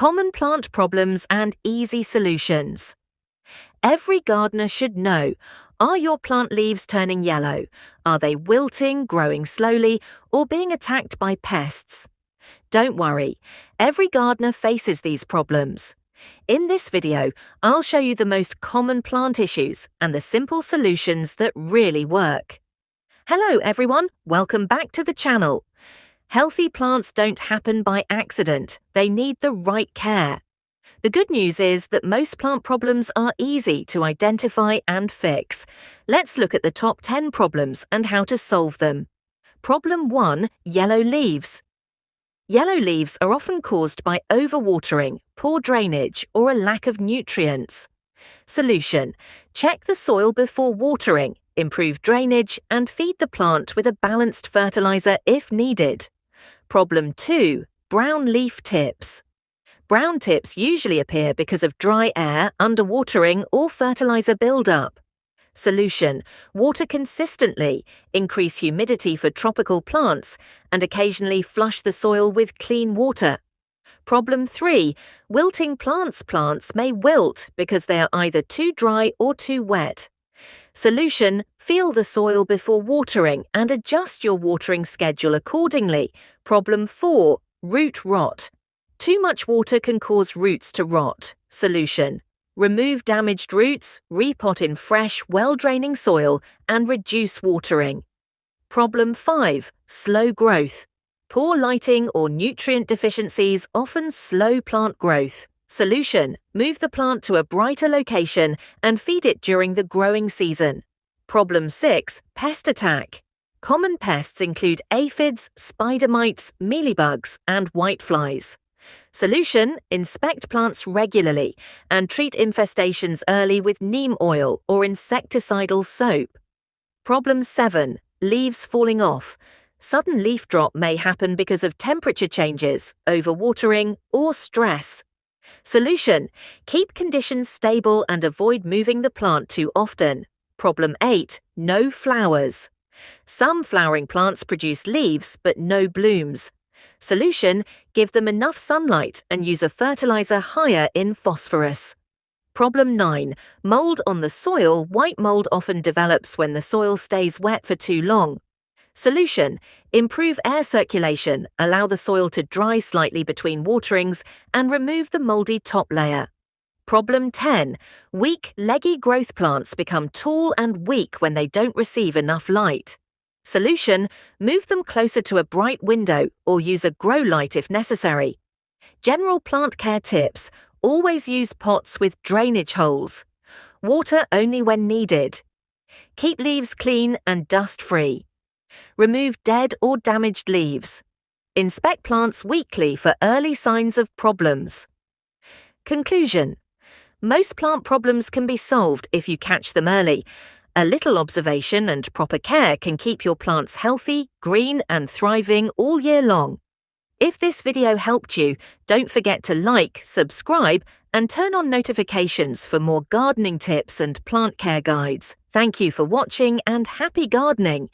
Common plant problems and easy solutions. Every gardener should know, are your plant leaves turning yellow? Are they wilting, growing slowly, or being attacked by pests? Don't worry, every gardener faces these problems. In this video, I'll show you the most common plant issues and the simple solutions that really work. Hello everyone, welcome back to the channel. Healthy plants don't happen by accident, they need the right care. The good news is that most plant problems are easy to identify and fix. Let's look at the top 10 problems and how to solve them. Problem 1. Yellow leaves. Yellow leaves are often caused by overwatering, poor drainage, or a lack of nutrients. Solution: check the soil before watering, improve drainage, and feed the plant with a balanced fertilizer if needed. Problem 2. Brown leaf tips. Brown tips usually appear because of dry air, underwatering, or fertilizer buildup. Solution: water consistently, increase humidity for tropical plants, and occasionally flush the soil with clean water. Problem 3. Wilting plants. Plants may wilt because they are either too dry or too wet. Solution: feel the soil before watering and adjust your watering schedule accordingly. Problem 4. Root rot. Too much water can cause roots to rot. Solution: remove damaged roots, repot in fresh, well-draining soil, and reduce watering. Problem 5. Slow growth. Poor lighting or nutrient deficiencies often slow plant growth. Solution: move the plant to a brighter location and feed it during the growing season. Problem 6. Pest attack. Common pests include aphids, spider mites, mealybugs, and whiteflies. Solution: inspect plants regularly and treat infestations early with neem oil or insecticidal soap. Problem 7. Leaves falling off. Sudden leaf drop may happen because of temperature changes, overwatering, or stress. Solution: keep conditions stable and avoid moving the plant too often. Problem 8. No flowers. Some flowering plants produce leaves but no blooms. Solution: give them enough sunlight and use a fertilizer higher in phosphorus. Problem 9. Mold on the soil. White mold often develops when the soil stays wet for too long. Solution: improve air circulation, allow the soil to dry slightly between waterings, and remove the moldy top layer. Problem 10. Weak, leggy growth plants become tall and weak when they don't receive enough light. Solution: move them closer to a bright window or use a grow light if necessary. General plant care tips: always use pots with drainage holes. Water only when needed. Keep leaves clean and dust-free. Remove dead or damaged leaves. Inspect plants weekly for early signs of problems. Conclusion: most plant problems can be solved if you catch them early. A little observation and proper care can keep your plants healthy, green, and thriving all year long. If this video helped you, don't forget to like, subscribe, and turn on notifications for more gardening tips and plant care guides. Thank you for watching and happy gardening.